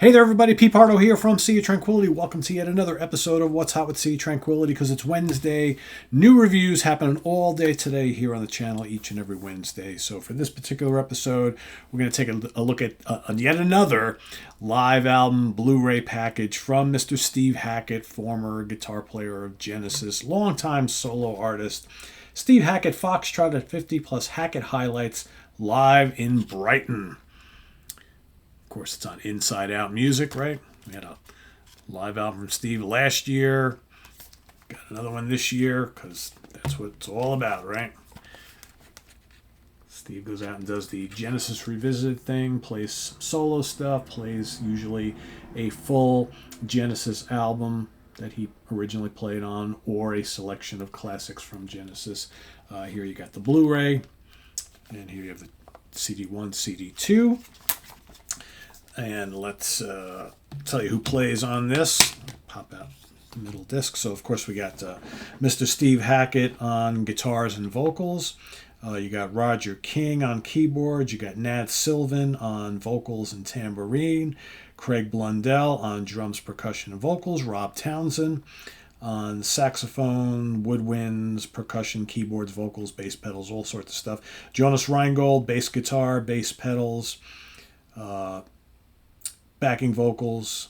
Hey there, everybody. Pete Pardo here from Sea of Tranquility. Welcome to yet another episode of What's Hot with Sea of Tranquility, because it's Wednesday. New reviews happening all day today here on the channel, each and every Wednesday. So for this particular episode, we're going to take a look at yet another live album Blu-ray package from Mr. Steve Hackett, former guitar player of Genesis, longtime solo artist. Steve Hackett Foxtrot at 50 plus Hackett highlights live in Brighton. Of course, it's on Inside Out Music, right? We had a live album from Steve last year. Got another one this year, because that's what it's all about, right? Steve goes out and does the Genesis Revisited thing, plays some solo stuff, plays usually a full Genesis album that he originally played on, or a selection of classics from Genesis. Here you got the Blu-ray, and here you have the CD1, CD2. And let's tell you who plays on this. Pop out the middle disc. So, of course, we got Mr. Steve Hackett on guitars and vocals. You got Roger King on keyboards. You got Nad Sylvan on vocals and tambourine. Craig Blundell on drums, percussion, and vocals. Rob Townsend on saxophone, woodwinds, percussion, keyboards, vocals, bass pedals, all sorts of stuff. Jonas Reingold, bass guitar, bass pedals, backing vocals,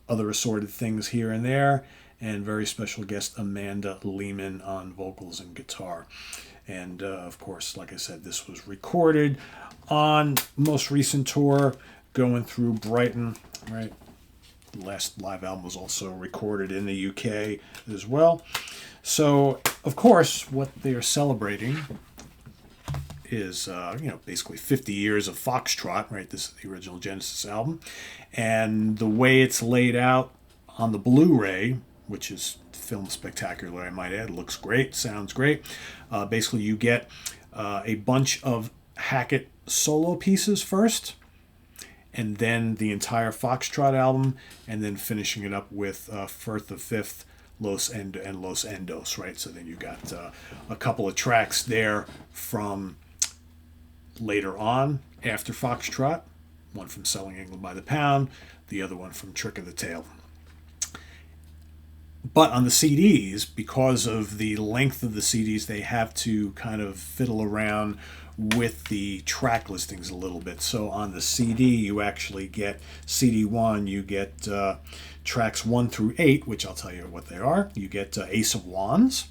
other assorted things here and there, and very special guest Amanda Lehman on vocals and guitar. And of course, like I said, this was recorded on most recent tour going through Brighton, right? The last live album was also recorded in the UK as well. So, of course, what they are celebrating is, basically 50 years of Foxtrot, right? This is the original Genesis album. And the way it's laid out on the Blu-ray, which is filmed spectacular, I might add, looks great, sounds great. Basically, you get a bunch of Hackett solo pieces first, and then the entire Foxtrot album, and then finishing it up with Firth of Fifth, Los Endos, right? So then you got a couple of tracks there from later on after Foxtrot, one from Selling England by the Pound, the other one from Trick of the Tail. But on the CDs, because of the length of the CDs, they have to kind of fiddle around with the track listings a little bit. So on the CD, you actually get CD1, you get tracks 1 through 8, which I'll tell you what they are. You get Ace of Wands,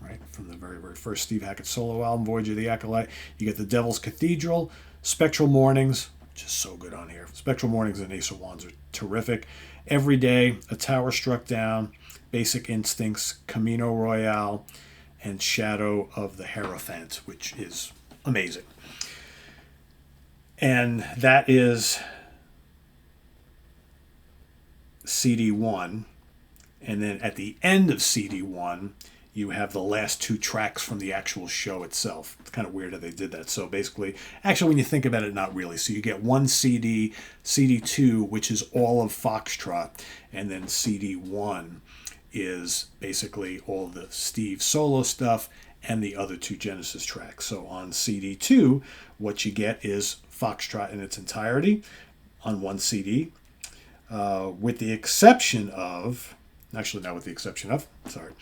right, from the very, very first Steve Hackett solo album, Voyage of the Acolyte. You get The Devil's Cathedral, Spectral Mornings, which is so good on here. Spectral Mornings and Ace of Wands are terrific. Every Day, A Tower Struck Down, Basic Instincts, Camino Royale, and Shadow of the Hierophant, which is amazing. And that is CD1. And then at the end of CD1, you have the last 2 tracks from the actual show itself. It's kind of weird how they did that. So basically, actually, when you think about it, not really. So you get one CD, CD2, which is all of Foxtrot, and then CD1 is basically all the Steve solo stuff and the other 2 Genesis tracks. So on CD2, what you get is Foxtrot in its entirety on one CD, with the exception of... Actually, not with the exception of, sorry.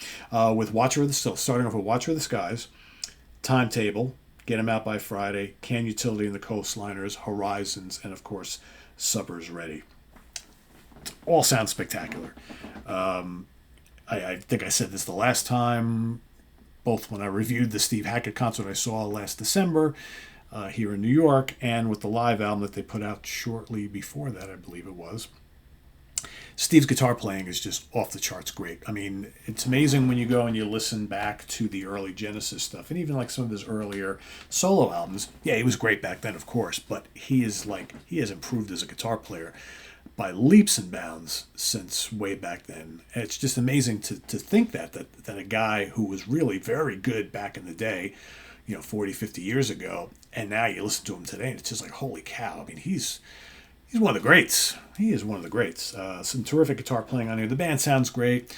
With starting off with Watcher of the Skies, Timetable, Get 'Em Out by Friday, Can Utility and the Coastliners, Horizons, and of course, Supper's Ready. All sound spectacular. I think I said this the last time, both when I reviewed the Steve Hackett concert I saw last December here in New York, and with the live album that they put out shortly before that, I believe it was. Steve's guitar playing is just off the charts great. I mean, it's amazing when you go and you listen back to the early Genesis stuff, and even like some of his earlier solo albums. Yeah, he was great back then, of course, but he has improved as a guitar player by leaps and bounds since way back then. And it's just amazing to think that a guy who was really very good back in the day, 40, 50 years ago, and now you listen to him today, and it's just like, holy cow. I mean, he's one of the greats. He is one of the greats. Some terrific guitar playing on here. The band sounds great.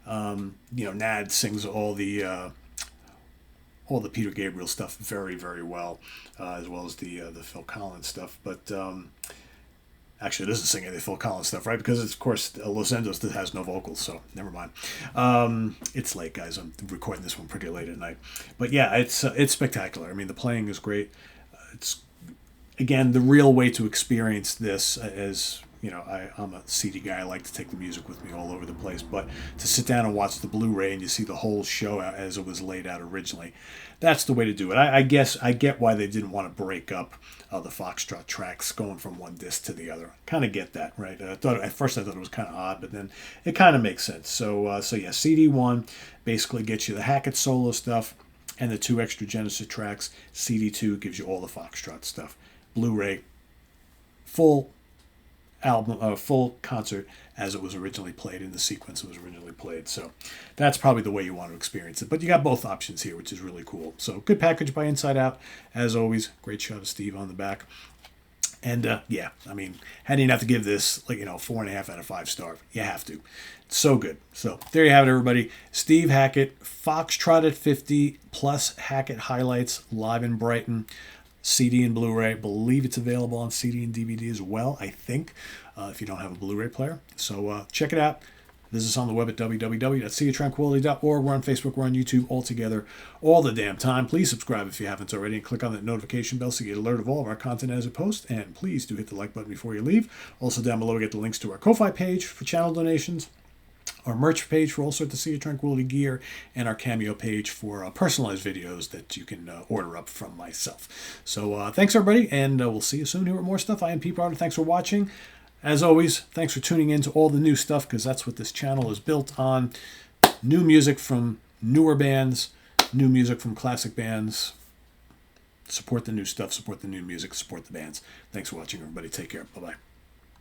Nad sings all the Peter Gabriel stuff very, very well as the Phil Collins stuff. But Actually, it isn't singing the Phil Collins stuff, right? Because it's, of course, Los Angeles that has no vocals, so never mind. It's late, guys. I'm recording this one pretty late at night. But yeah, it's spectacular. I mean, the playing is great. It's, again, the real way to experience this is, you know, I'm a CD guy. I like to take the music with me all over the place. But to sit down and watch the Blu-ray and you see the whole show as it was laid out originally, that's the way to do it. I guess I get why they didn't want to break up the Foxtrot tracks going from one disc to the other. Kind of get that, right? At first I thought it was kind of odd, but then it kind of makes sense. So yeah, CD1 basically gets you the Hackett solo stuff and the 2 extra Genesis tracks. CD2 gives you all the Foxtrot stuff. Blu-ray, full album, full concert as it was originally played in the sequence it was originally played. So that's probably the way you want to experience it. But you got both options here, which is really cool. So good package by Inside Out. As always, great shot of Steve on the back. And yeah, I mean, how do you have to give this, 4.5 out of 5 stars? You have to. It's so good. So there you have it, everybody. Steve Hackett, Foxtrot at 50, plus Hackett highlights live in Brighton. CD and Blu-ray. I believe it's available on CD and DVD as well, I think, if you don't have a Blu-ray player. So check it out. Visit us on the web at www.seaoftranquility.org. We're on Facebook. We're on YouTube all together all the damn time. Please subscribe if you haven't already and click on that notification bell so you get alert of all of our content as it posts. And please do hit the like button before you leave. Also down below we get the links to our Ko-Fi page for channel donations, our merch page for all sorts of Sea of Tranquility gear, and our Cameo page for personalized videos that you can order up from myself. So thanks, everybody, and we'll see you soon here with more stuff. I am Pete Pardo. Thanks for watching. As always, thanks for tuning in to all the new stuff, because that's what this channel is built on. New music from newer bands, new music from classic bands. Support the new stuff, support the new music, support the bands. Thanks for watching, everybody. Take care. Bye-bye.